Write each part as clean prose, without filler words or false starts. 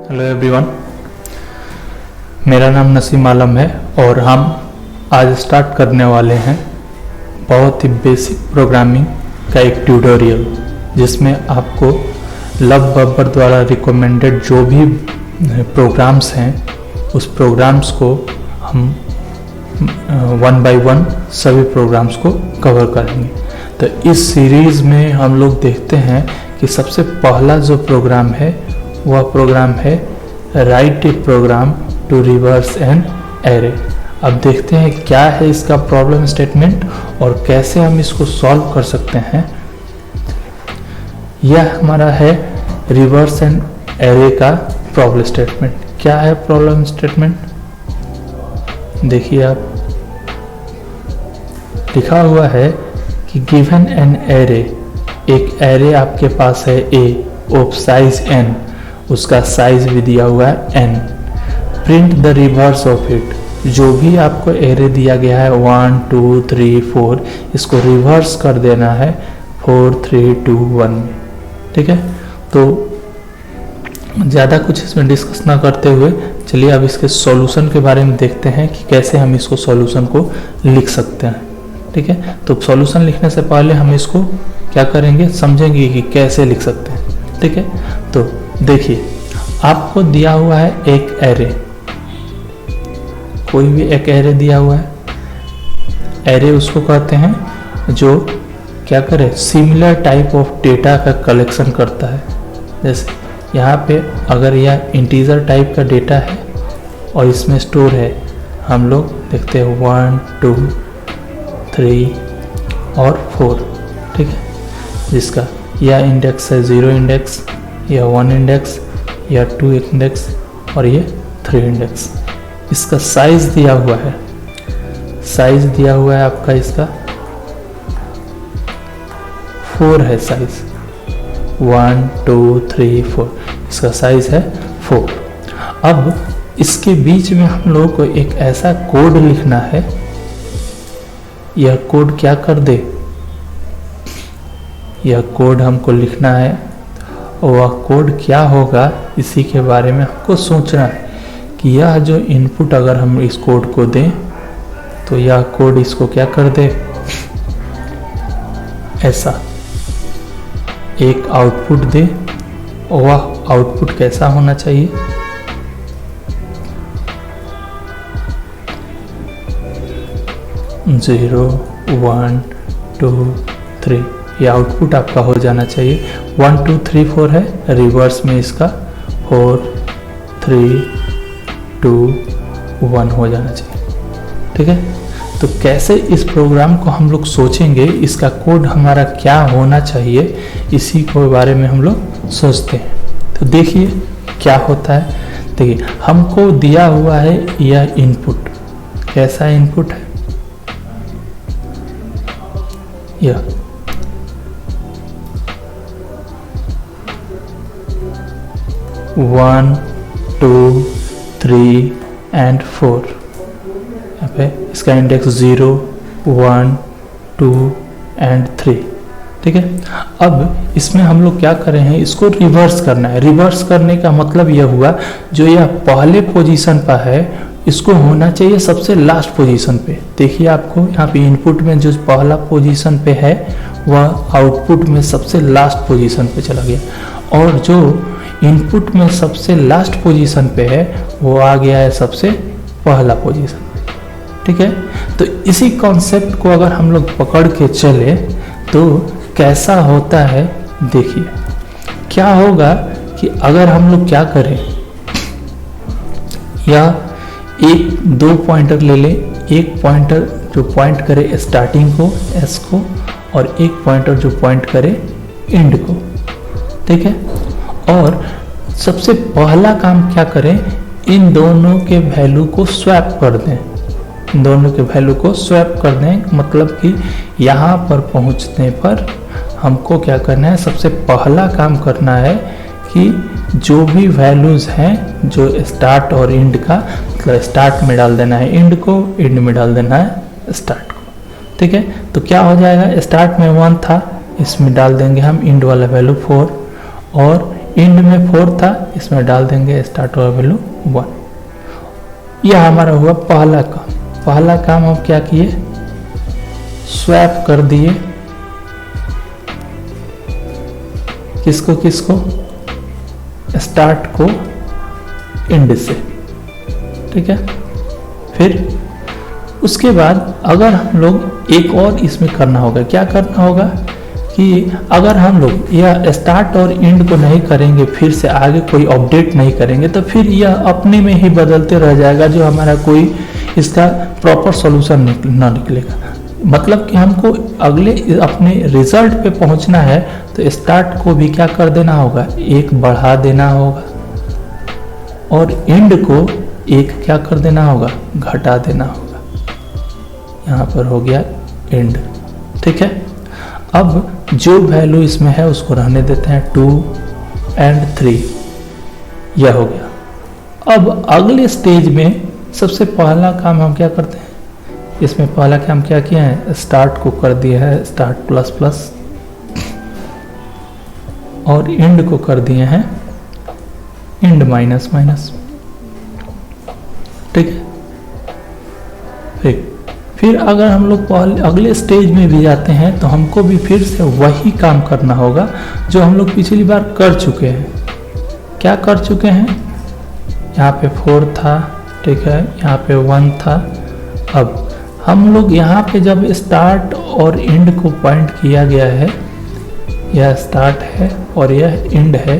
Hello everyone, मेरा नाम नसीम आलम है और हम आज स्टार्ट करने वाले हैं बहुत ही बेसिक प्रोग्रामिंग का एक ट्यूटोरियल, जिसमें आपको लव बब्बर द्वारा रिकमेंडेड जो भी प्रोग्राम्स हैं उस प्रोग्राम्स को हम वन बाय वन सभी प्रोग्राम्स को कवर करेंगे। तो इस सीरीज़ में हम लोग देखते हैं कि सबसे पहला जो प्रोग्राम है वह प्रोग्राम है write a program to reverse an array. अब देखते हैं क्या है इसका प्रॉब्लम स्टेटमेंट और कैसे हम इसको सॉल्व कर सकते हैं। यह हमारा है रिवर्स एन एरे का प्रॉब्लम स्टेटमेंट। क्या है प्रॉब्लम स्टेटमेंट? देखिए, आप लिखा हुआ है कि गिवन एन एरे, एक एरे आपके पास है ए ऑफ साइज एन, उसका साइज भी दिया हुआ है n। Print the reverse of it, जो भी आपको एरे दिया गया है 1 2 3 4, इसको रिवर्स कर देना है 4 3 2 1 में। ठीक है, तो ज़्यादा कुछ इसमें डिस्कस ना करते हुए चलिए अब इसके सॉल्यूशन के बारे में देखते हैं कि कैसे हम इसको सॉल्यूशन को लिख सकते हैं। ठीक है, तो सॉल्यूशन लिखने से पहले हम इसको क्या करेंगे, समझेंगे कि कैसे लिख सकते हैं। ठीक है, तो देखिए, आपको दिया हुआ है एक एरे, कोई भी एक एरे दिया हुआ है। एरे उसको कहते हैं जो क्या करे, सिमिलर टाइप ऑफ डेटा का कलेक्शन करता है। जैसे यहाँ पे अगर यह इंटीजर टाइप का डेटा है और इसमें स्टोर है, हम लोग देखते हैं 1 2 3 और 4। ठीक है, जिसका यह इंडेक्स है 0 इंडेक्स, यह 1 इंडेक्स, यह 2 इंडेक्स और ये 3 इंडेक्स। इसका साइज दिया हुआ है, साइज दिया हुआ है आपका इसका 4 है साइज, 1 2 3 4, इसका साइज है 4। अब इसके बीच में हम लोगों को एक ऐसा कोड लिखना है, यह कोड क्या कर दे, यह कोड हमको लिखना है और वह कोड क्या होगा इसी के बारे में हमको सोचना है कि यह जो इनपुट अगर हम इस कोड को दें तो यह कोड इसको क्या कर दे, ऐसा एक आउटपुट दे। और वह आउटपुट कैसा होना चाहिए, जीरो 1 2 3, ये आउटपुट आपका हो जाना चाहिए। 1 2 3 4 है, रिवर्स में इसका 4 3 2 1 हो जाना चाहिए। ठीक है, तो कैसे इस प्रोग्राम को हम लोग सोचेंगे, इसका कोड हमारा क्या होना चाहिए, इसी के बारे में हम लोग सोचते हैं। तो देखिए क्या होता है। देखिए, हमको दिया हुआ है यह इनपुट, कैसा इनपुट है, यह 1 2 3 एंड 4। यहाँ पे इसका इंडेक्स 0 1 2 एंड 3। ठीक है, अब इसमें हम लोग क्या कर रहे हैं, इसको रिवर्स करना है। रिवर्स करने का मतलब यह हुआ, जो यह पहले पोजीशन पर है इसको होना चाहिए सबसे लास्ट पोजीशन पे। देखिए, आपको यहाँ पे इनपुट में जो पहला पोजीशन पे है वह आउटपुट में सबसे लास्ट पोजीशन पे चला गया, और जो इनपुट में सबसे लास्ट पोजीशन पे है वो आ गया है सबसे पहला पोजीशन पे। ठीक है, तो इसी कॉन्सेप्ट को अगर हम लोग पकड़ के चले तो कैसा होता है, देखिए क्या होगा कि अगर हम लोग क्या करें, या एक 2 पॉइंटर ले लें, एक पॉइंटर जो पॉइंट करे स्टार्टिंग को एस को, और एक पॉइंटर जो पॉइंट करे एंड को। ठीक है, और सबसे पहला काम क्या करें, इन दोनों के वैल्यू को स्वैप कर दें। इन दोनों के वैल्यू को स्वैप कर दें, मतलब कि यहाँ पर पहुँचने पर हमको क्या करना है, सबसे पहला काम करना है कि जो भी वैल्यूज़ हैं जो स्टार्ट और एंड का, मतलब स्टार्ट में डाल देना है एंड को, एंड में डाल देना है स्टार्ट को। ठीक है, तो क्या हो जाएगा, स्टार्ट में 1 था, इसमें डाल देंगे हम एंड वाला वैल्यू 4, और इंड में 4 था, इसमें डाल देंगे स्टार्ट हुआ वैल्यू 1। यह हमारा हुआ पहला काम। पहला काम हम क्या किए, स्वैप कर दिए किसको किसको, स्टार्ट को इंड से, ठीक है। फिर उसके बाद अगर हम लोग एक और इसमें करना होगा, क्या करना होगा कि अगर हम लोग यह स्टार्ट और एंड को नहीं करेंगे, फिर से आगे कोई अपडेट नहीं करेंगे, तो फिर यह अपने में ही बदलते रह जाएगा, जो हमारा कोई इसका प्रॉपर सॉल्यूशन ना निकलेगा। मतलब कि हमको अगले अपने रिजल्ट पे पहुंचना है तो स्टार्ट को भी क्या कर देना होगा, एक बढ़ा देना होगा, और एंड को एक क्या कर देना होगा, घटा देना होगा। यहाँ पर हो गया एंड, ठीक है। अब जो वैल्यू इसमें है उसको रहने देते हैं 2 और 3, यह हो गया। अब अगले स्टेज में सबसे पहला काम हम क्या करते हैं, इसमें पहला काम क्या किया है, स्टार्ट को कर दिया है स्टार्ट प्लस प्लस, और एंड को कर दिए हैं एंड माइनस माइनस, ठीक है। फिर अगर हम लोग अगले स्टेज में भी जाते हैं तो हमको भी फिर से वही काम करना होगा जो हम लोग पिछली बार कर चुके हैं। क्या कर चुके हैं, यहाँ पे 4 था, ठीक है, यहाँ पे 1 था। अब हम लोग यहाँ पे जब स्टार्ट और एंड को पॉइंट किया गया है, यह स्टार्ट है और यह एंड है,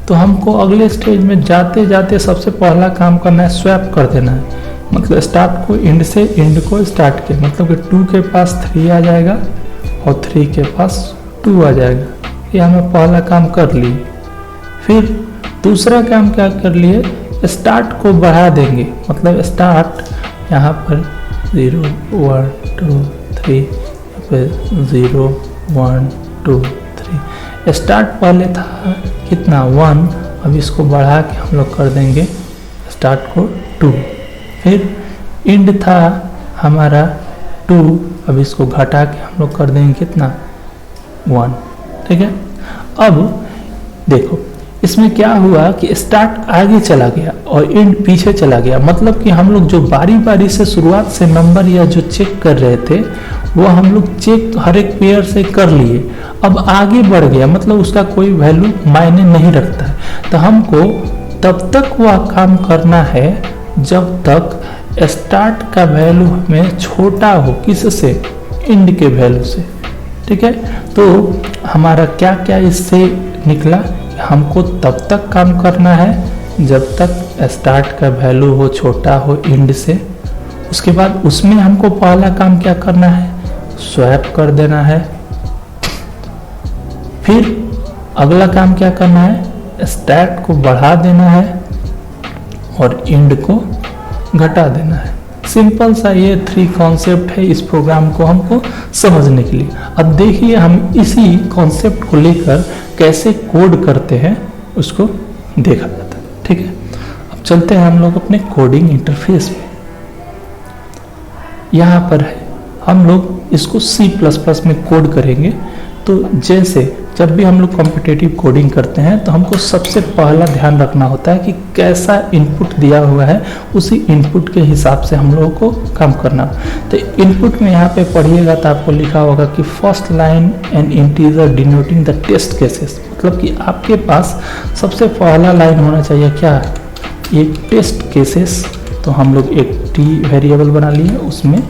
तो हमको अगले स्टेज में जाते जाते सबसे पहला काम करना है, स्वैप कर देना है। मतलब स्टार्ट को एंड से, एंड को स्टार्ट के, मतलब कि 2 के पास 3 आ जाएगा और 3 के पास 2 आ जाएगा। ये हमें पहला काम कर लिए। फिर दूसरा काम क्या कर लिए, स्टार्ट को बढ़ा देंगे, मतलब स्टार्ट यहाँ पर 0 1 2 3, यहाँ पे 0 1 2 3। स्टार्ट पहले था कितना 1, अब इसको बढ़ा के हम लोग कर देंगे स्टार्ट को 2। फिर एंड था हमारा 2, अब इसको घटा के हम लोग कर देंगे कितना 1, ठीक है। अब देखो इसमें क्या हुआ कि स्टार्ट आगे चला गया और एंड पीछे चला गया, मतलब कि हम लोग जो बारी बारी से शुरुआत से नंबर या जो चेक कर रहे थे वो हम लोग चेक हर एक पेयर से कर लिए। अब आगे बढ़ गया, मतलब उसका कोई वैल्यू मायने नहीं रखता है। तो हमको तब तक वह काम करना है जब तक स्टार्ट का वैल्यू हमें छोटा हो, किससे, एंड के वैल्यू से, ठीक है। तो हमारा क्या क्या इससे निकला, हमको तब तक काम करना है जब तक स्टार्ट का वैल्यू हो छोटा हो एंड से। उसके बाद उसमें हमको पहला काम क्या करना है, स्वैप कर देना है। फिर अगला काम क्या करना है, स्टार्ट को बढ़ा देना है और एंड को घटा देना है। सिंपल सा ये 3 कॉन्सेप्ट है इस प्रोग्राम को हमको समझने के लिए। अब देखिए हम इसी कॉन्सेप्ट को लेकर कैसे कोड करते हैं उसको देखा जाता है, ठीक है। अब चलते हैं हम लोग अपने कोडिंग इंटरफेस में। यहाँ पर है, हम लोग इसको C++ में कोड करेंगे। तो जैसे जब भी हम लोग कॉम्पिटिटिव कोडिंग करते हैं तो हमको सबसे पहला ध्यान रखना होता है कि कैसा इनपुट दिया हुआ है, उसी इनपुट के हिसाब से हम लोगों को काम करना। तो इनपुट में यहाँ पे पढ़िएगा तो आपको लिखा होगा कि first line an integer denoting the test cases, मतलब कि आपके पास सबसे पहला लाइन होना चाहिए क्या, एक टेस्ट केसेस। तो हम लोग एक टी वेरिएबल बना लिए, उसमें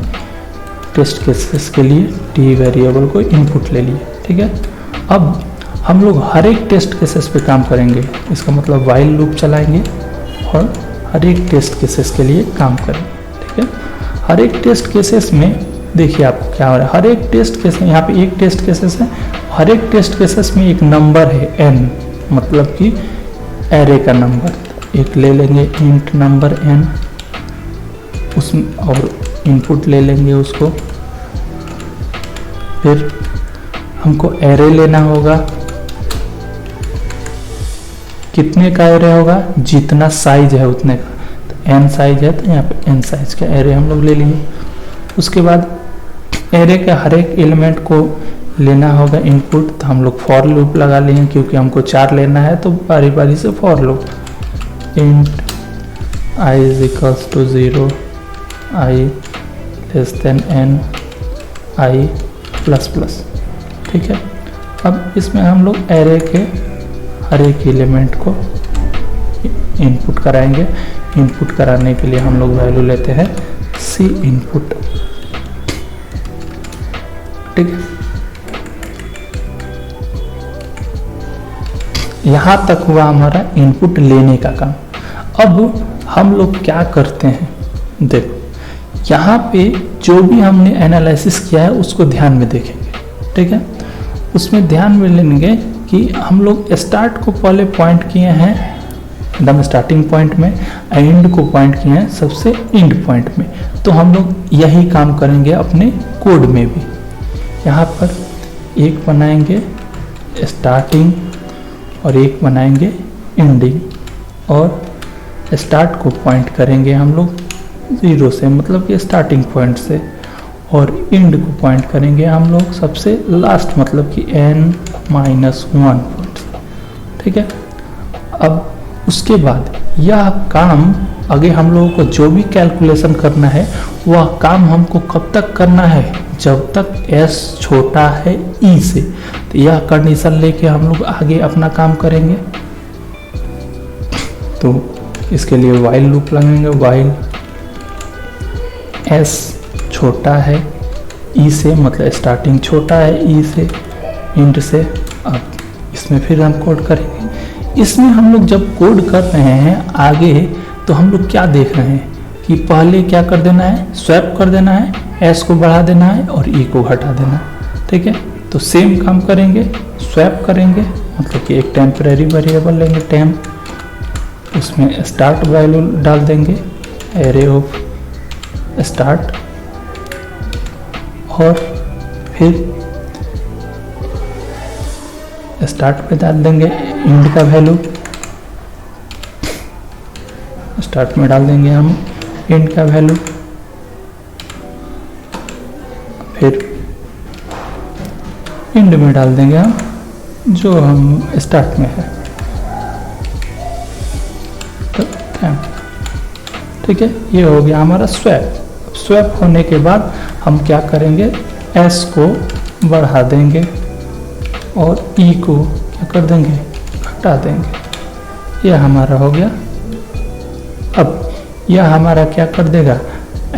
टेस्ट केसेस के लिए टी वेरिएबल को इनपुट ले लिए, ठीक है। अब हम लोग हर एक टेस्ट केसेस पे काम करेंगे, इसका मतलब वाइल लूप चलाएंगे और हर एक टेस्ट केसेस के लिए काम करेंगे, ठीक है। हर एक टेस्ट केसेस में देखिए आपको क्या हो रहा है, हर एक टेस्ट केस, यहाँ पे एक टेस्ट केसेस है, हर एक टेस्ट केसेस में एक नंबर है n, मतलब कि एरे का नंबर एक ले लेंगे, इंट नंबर n, उसमें और इनपुट ले लेंगे उसको। फिर हमको एरे लेना होगा, कितने का एरे होगा, जितना साइज है उतने का। तो n साइज है तो यहाँ पे n साइज का एरे हम लोग ले लेंगे। उसके बाद एरे के हर एक एलिमेंट को लेना होगा इनपुट, तो हम लोग फॉर लूप लगा लेंगे क्योंकि हमको 4 लेना है, तो बारी बारी से for loop. Int i is equals to 0, i less than n, i plus plus. ठीक है, अब इसमें हम लोग एरे के हर एक एलिमेंट को इनपुट कराएंगे। इनपुट कराने के लिए हम लोग वैल्यू लेते हैं सी इनपुट। ठीक है, यहां तक हुआ हमारा इनपुट लेने का काम। अब हम लोग क्या करते हैं, देखो यहाँ पे जो भी हमने एनालिसिस किया है उसको ध्यान में देखेंगे। ठीक है, उसमें ध्यान में लेंगे कि हम लोग स्टार्ट को पहले पॉइंट किए हैं एकदम स्टार्टिंग पॉइंट में, एंड को पॉइंट किए हैं सबसे एंड पॉइंट में, तो हम लोग यही काम करेंगे अपने कोड में भी। यहाँ पर एक बनाएंगे स्टार्टिंग और एक बनाएंगे एंडिंग, और स्टार्ट को पॉइंट करेंगे हम लोग 0 से, मतलब कि स्टार्टिंग पॉइंट से, और एंड को पॉइंट करेंगे हम लोग सबसे लास्ट, मतलब कि n-1 पॉइंट। ठीक है, अब उसके बाद यह काम आगे हम लोगों को जो भी कैलकुलेशन करना है वह काम हमको कब तक करना है, जब तक s छोटा है e से। तो यह कंडीशन लेके हम लोग आगे अपना काम करेंगे। तो इसके लिए वाइल लूप लगाएंगे, वाइल s छोटा है e से, मतलब स्टार्टिंग छोटा है e से, एंड से। अब इसमें फिर हम कोड करेंगे। इसमें हम लोग जब कोड कर रहे हैं आगे, तो हम लोग क्या देख रहे हैं कि पहले क्या कर देना है, स्वैप कर देना है, s को बढ़ा देना है और e को घटा देना है। ठीक है, तो सेम काम करेंगे, स्वैप करेंगे, मतलब कि एक टेम्परेरी वेरिएबल लेंगे टेम्प, उसमें स्टार्ट वैल्यू डाल देंगे, एरे ऑफ स्टार्ट, और फिर स्टार्ट पे डाल देंगे एंड का वैल्यू, स्टार्ट में डाल देंगे हम एंड का वैल्यू, फिर एंड में डाल देंगे हम जो हम स्टार्ट में है। ठीक है, ये हो गया हमारा स्वैप। स्वैप होने के बाद हम क्या करेंगे, s को बढ़ा देंगे और e को क्या कर देंगे, घटा देंगे। यह हमारा हो गया। अब यह हमारा क्या कर देगा,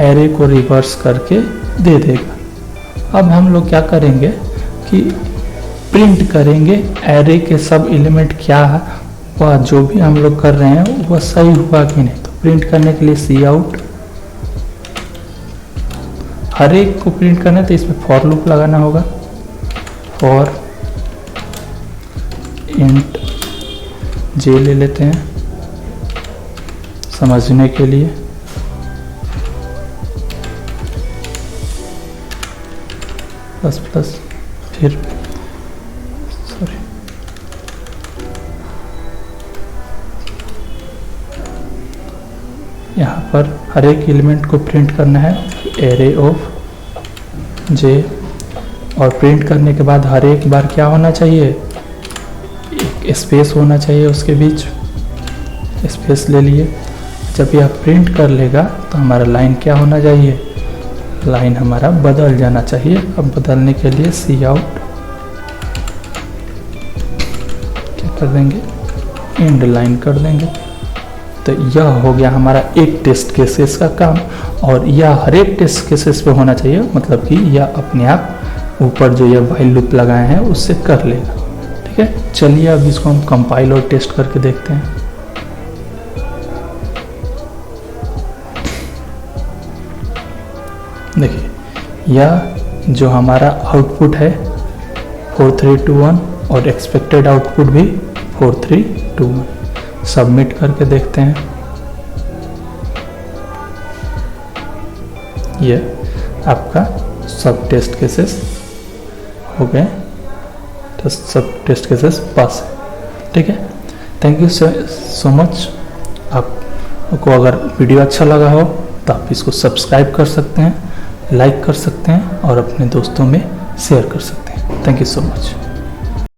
एरे को रिवर्स करके दे देगा। अब हम लोग क्या करेंगे कि प्रिंट करेंगे एरे के सब एलिमेंट क्या है, वह जो भी हम लोग कर रहे हैं वह सही हुआ कि नहीं। तो प्रिंट करने के लिए सी आउट, हर एक को प्रिंट करना है तो इसमें फॉर लूप लगाना होगा, फॉर इंट जे ले लेते हैं समझने के लिए, प्लस प्लस, फिर सॉरी यहाँ पर हर एक एलिमेंट को प्रिंट करना है, एरे ऑफ जे, और प्रिंट करने के बाद हर एक बार क्या होना चाहिए, एक स्पेस होना चाहिए उसके बीच, स्पेस ले लिए। जब यह प्रिंट कर लेगा तो हमारा लाइन क्या होना चाहिए, लाइन हमारा बदल जाना चाहिए। अब बदलने के लिए सी आउट क्या कर देंगे, एंड लाइन कर देंगे। तो यह हो गया हमारा एक टेस्ट केसेस का काम, और यह हर एक टेस्ट केसेस पे होना चाहिए, मतलब कि यह अपने आप ऊपर जो यह व्हाइल लूप लगाए हैं उससे कर लेगा। ठीक है, चलिए अब इसको हम कंपाइल और टेस्ट करके देखते हैं। देखिए, यह जो हमारा आउटपुट है 4321 और एक्सपेक्टेड आउटपुट भी 4321। सबमिट करके देखते हैं। ये आपका सब टेस्ट केसेस हो गए, तो सब टेस्ट केसेस पास है। ठीक है, थैंक यू सो मच। आपको अगर वीडियो अच्छा लगा हो तो आप इसको सब्सक्राइब कर सकते हैं, लाइक कर सकते हैं और अपने दोस्तों में शेयर कर सकते हैं। Thank you so much.